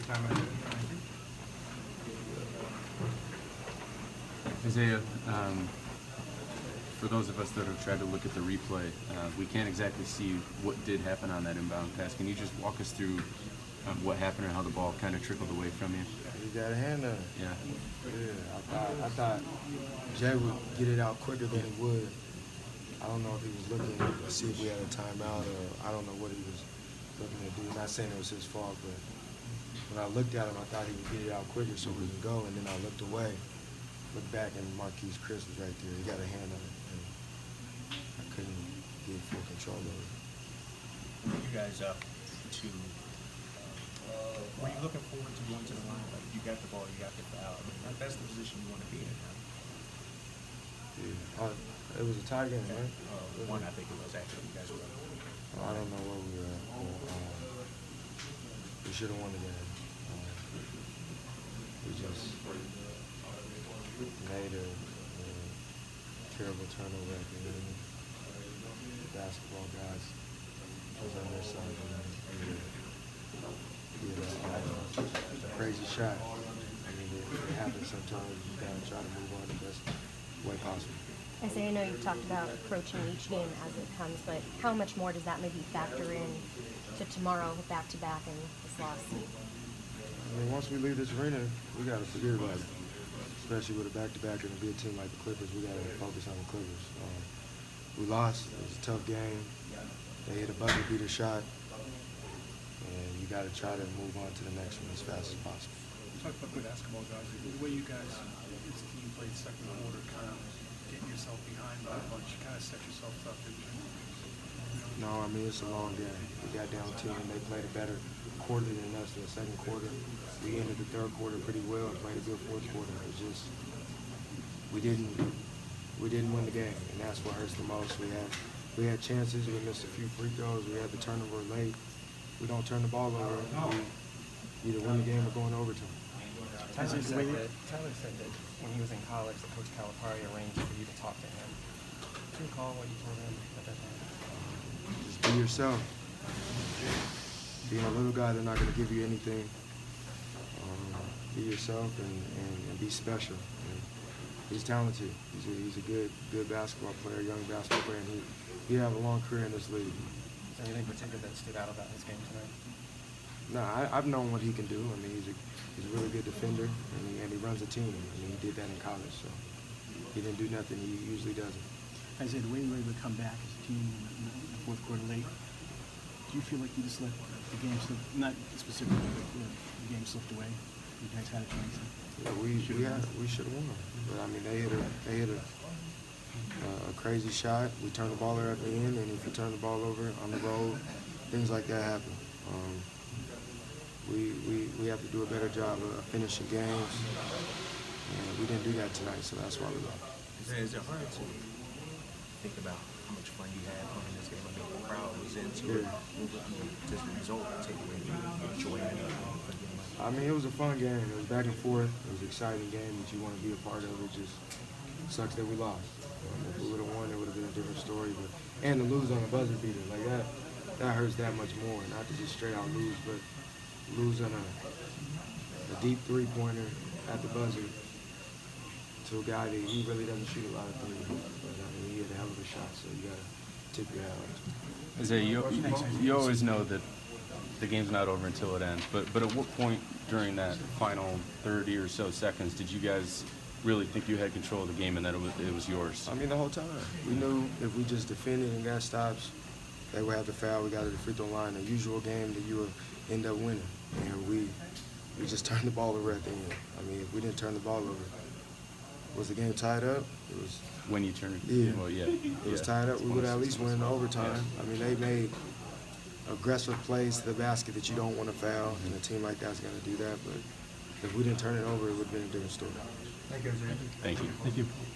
your time. Isaiah, for those of us that have tried to look at the replay, we can't exactly see what did happen on that inbound pass. Can you just walk us through what happened and how the ball kind of trickled away from you? He got a hand on it. Yeah. I thought Jay would get it out quicker than he would. I don't know if he was looking to see if we had a timeout, or I don't know what he was looking to do. Not saying it was his fault, but when I looked at him, I thought he would get it out quicker so we could go, and then I looked away, looked back, and Marquise Chris was right there. He got a hand on it, and I couldn't get full control of it. You guys up to, were you looking forward to going to the line? Like, you got the ball, you got the foul. I mean, that's the position you want to be in now. Yeah. It was a tie game, right? One, I think it was actually. You guys were up. I don't know where we were at. We should have won the game. We just made a terrible turnover at the end. The basketball guys was on their side and did a crazy shot. I mean, it happens sometimes. You gotta try to move on the best way possible. I know you've talked about approaching each game as it comes, but how much more does that maybe factor in to tomorrow with back-to-back and this loss? I mean, once we leave this arena, we got to forget about it. Especially with a back-to-back and a big team like the Clippers, we got to focus on the Clippers. We lost. It was a tough game. They hit a buzzer beater shot, and you got to try to move on to the next one as fast as possible. Talk about good basketball, guys. The way you guys, this team played second quarter, kind of getting yourself behind by a bunch, kind of set yourself up. No, I mean, it's a long game. We got down 10, and they played a better quarter than us in the second quarter. We ended the third quarter pretty well and played a good fourth quarter. It was just, we didn't win the game, and that's what hurts the most. We had chances. We missed a few free throws. We had the turnover late. We don't turn the ball over. We either win the game or go in overtime. Tyler said that when he was in college, that Coach Calipari arranged for you to talk to him. Do you recall what you told him at that time? Just be yourself. Being a little guy, they're not going to give you anything. Be yourself and be special. And he's talented. He's a good basketball player, young basketball player, and he had a long career in this league. Is there anything particular that stood out about his game tonight? No, I've known what he can do. I mean, he's a really good defender, and he runs a team. I mean, he did that in college, so he didn't do nothing he usually doesn't. Isaiah, the way you were able to come back as a team in the fourth quarter late, do you feel like you just let the game slip, not specifically, but the game slipped away? You guys had a chance. Yeah, we should have won. But I mean, they hit a crazy shot. We turned the ball over at the end, and if you turn the ball over on the road, things like that happen. We have to do a better job of finishing games, and we didn't do that tonight, so that's why we lost. Is it hard to think about how much fun you had playing this game? I mean, the crowd was into it. Does the result take away the joy out of it? I mean, it was a fun game. It was back and forth. It was an exciting game that you want to be a part of. It just sucks that we lost. If we would have won, it would have been a different story. And to lose on a buzzer beater, like that hurts that much more. Not to just straight out lose, but lose on a deep three-pointer at the buzzer to a guy that he really doesn't shoot a lot of threes. But I mean, he had a hell of a shot, so you got to tip your hat off. Isaiah, you always know that the game's not over until it ends, but at what point during that final 30 or so seconds did you guys really think you had control of the game and that it was yours? I mean, the whole time. We knew if we just defended and got stops, they would have to foul. We got to the free throw line. The usual game that you would end up winning. And we just turned the ball over at the end. I mean, if we didn't turn the ball over, was the game tied up? It was. When you turned it? Yeah. Well, yeah. It was tied up. We would at least win in overtime. Yeah. I mean, they made aggressive plays to the basket that you don't want to foul, and a team like that's going to do that. But if we didn't turn it over, it would have been a different story. Thank you. Thank you.